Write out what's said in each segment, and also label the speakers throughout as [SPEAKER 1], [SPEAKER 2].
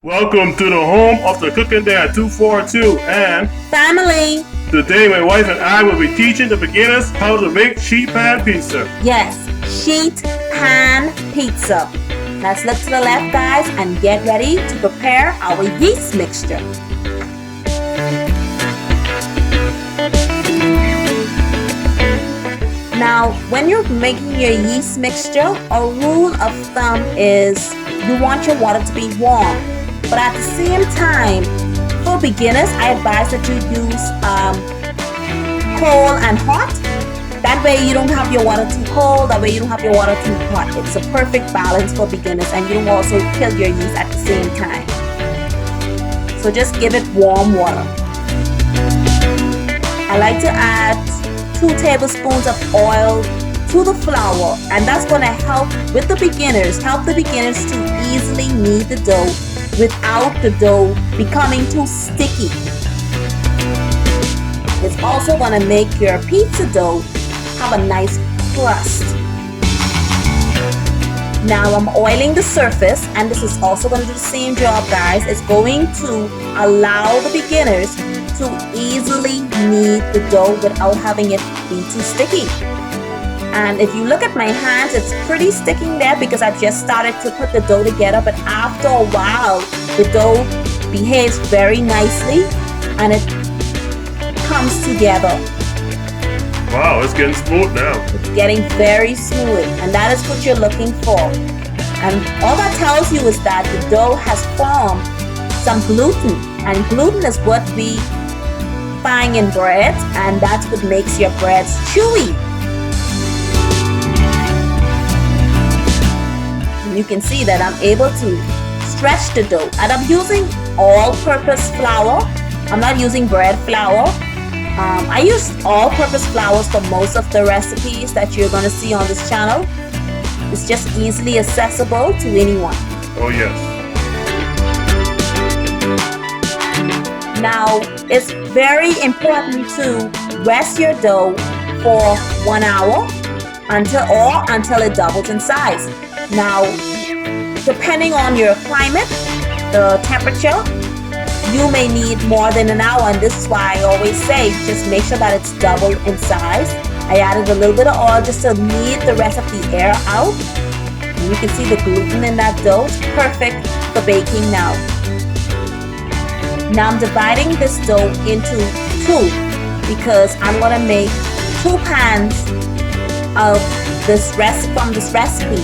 [SPEAKER 1] Welcome to the home of the Cooking Dad 242 and
[SPEAKER 2] family.
[SPEAKER 1] Today my wife and I will be teaching the beginners how to make sheet pan pizza.
[SPEAKER 2] Yes, sheet pan pizza. Let's look to the left, guys, and get ready to prepare our yeast mixture. Now, when you're making your yeast mixture, a rule of thumb is you want your water to be warm. But at the same time, for beginners, I advise that you use cold and hot. That way you don't have your water too cold, that way you don't have your water too hot. It's a perfect balance for beginners, and you don't also kill your yeast at the same time. So just give it warm water. I like to add 2 tablespoons of oil to the flour, and that's going to help the beginners to easily knead the dough without the dough becoming too sticky. It's also going to make your pizza dough have a nice crust. Now I'm oiling the surface, and this is also going to do the same job, guys. It's going to allow the beginners to easily knead the dough without having it be too sticky. And if you look at my hands, it's pretty sticking there because I've just started to put the dough together, but after a while the dough behaves very nicely and it comes together.
[SPEAKER 1] Wow, it's getting smooth now.
[SPEAKER 2] It's getting very smooth, and that is what you're looking for. And all that tells you is that the dough has formed some gluten, and gluten is what we find in bread, and that's what makes your breads chewy. And you can see that I'm able to stretch the dough, and I'm using all-purpose flour. I'm not using bread flour. I use all-purpose flours for most of the recipes that you're going to see on this channel. It's just easily accessible to anyone.
[SPEAKER 1] Oh yes.
[SPEAKER 2] Now, it's very important to rest your dough for 1 hour until it doubles in size. Now, depending on your climate, the temperature, you may need more than an hour, and this is why I always say just make sure that it's doubled in size. I added a little bit of oil just to knead the rest of the air out. And you can see the gluten in that dough. It's perfect for baking now. Now I'm dividing this dough into 2 because I'm going to make 2 pans of this recipe.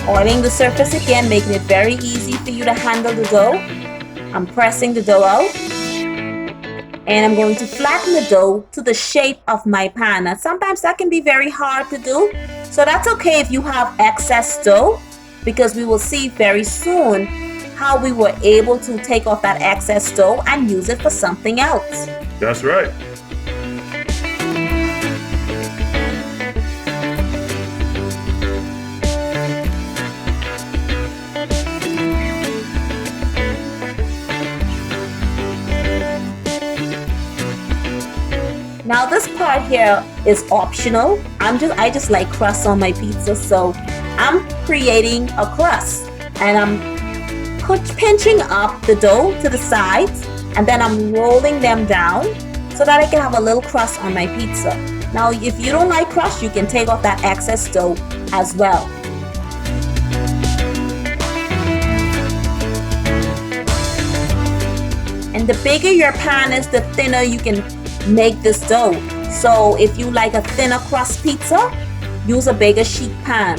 [SPEAKER 2] Oiling the surface again, making it very easy for you to handle the dough. I'm pressing the dough out, and I'm going to flatten the dough to the shape of my pan. Now sometimes that can be very hard to do, so that's okay if you have excess dough, because we will see very soon how we were able to take off that excess dough and use it for something else.
[SPEAKER 1] That's right.
[SPEAKER 2] Now this part here is optional. I just like crust on my pizza, so I'm creating a crust, and I'm pinching up the dough to the sides, and then I'm rolling them down so that I can have a little crust on my pizza. Now if you don't like crust, you can take off that excess dough as well. And the bigger your pan is, the thinner you can make this dough. So if you like a thinner crust pizza, use a bigger sheet pan.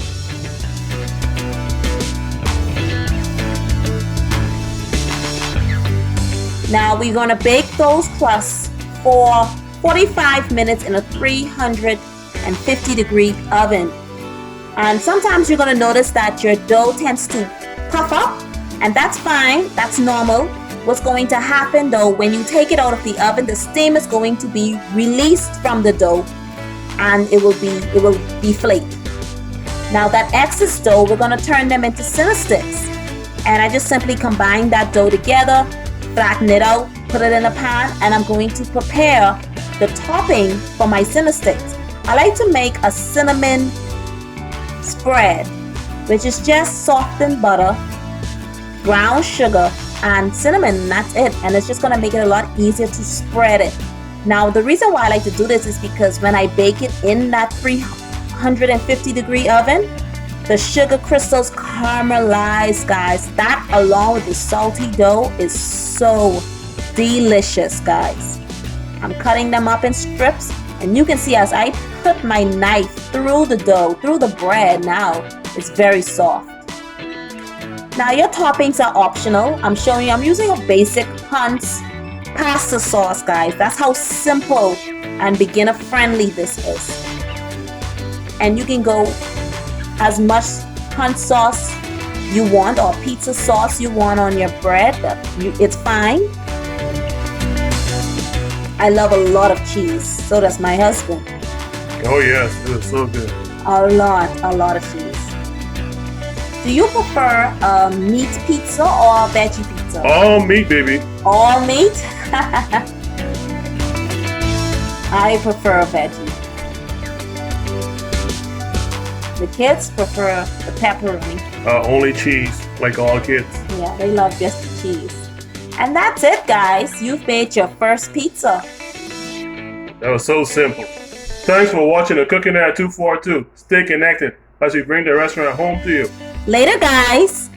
[SPEAKER 2] Now we're going to bake those crusts for 45 minutes in a 350 degree oven. And sometimes you're going to notice that your dough tends to puff up, and that's fine, that's normal. What's going to happen though, when you take it out of the oven, the steam is going to be released from the dough, and it will deflate. Now that excess dough, we're going to turn them into cinnamon sticks, and I just simply combine that dough together, flatten it out, put it in a pan, and I'm going to prepare the topping for my cinnamon sticks, I like to make a cinnamon spread, which is just softened butter, brown sugar, and cinnamon, and that's it. And it's just gonna make it a lot easier to spread it. Now, the reason why I like to do this is because when I bake it in that 350-degree oven, the sugar crystals caramelize, guys. That along with the salty dough is so delicious, guys. I'm cutting them up in strips, and you can see as I put my knife through the dough, through the bread, now it's very soft. Now your toppings are optional. I'm showing you, I'm using a basic Hunt's pasta sauce, guys. That's how simple and beginner friendly this is. And you can go as much Hunt sauce you want or pizza sauce you want on your bread. It's fine. I love a lot of cheese. So does my husband.
[SPEAKER 1] Oh yes, it is so good.
[SPEAKER 2] A lot of cheese. Do you prefer meat pizza or veggie pizza?
[SPEAKER 1] All meat, baby.
[SPEAKER 2] All meat? I prefer veggie. The kids prefer the pepperoni.
[SPEAKER 1] Only cheese, like all kids.
[SPEAKER 2] Yeah, they love just the cheese. And that's it, guys. You've made your first pizza.
[SPEAKER 1] That was so simple. Thanks for watching the Cooking at 242. Stay connected as we bring the restaurant home to you.
[SPEAKER 2] Later, guys.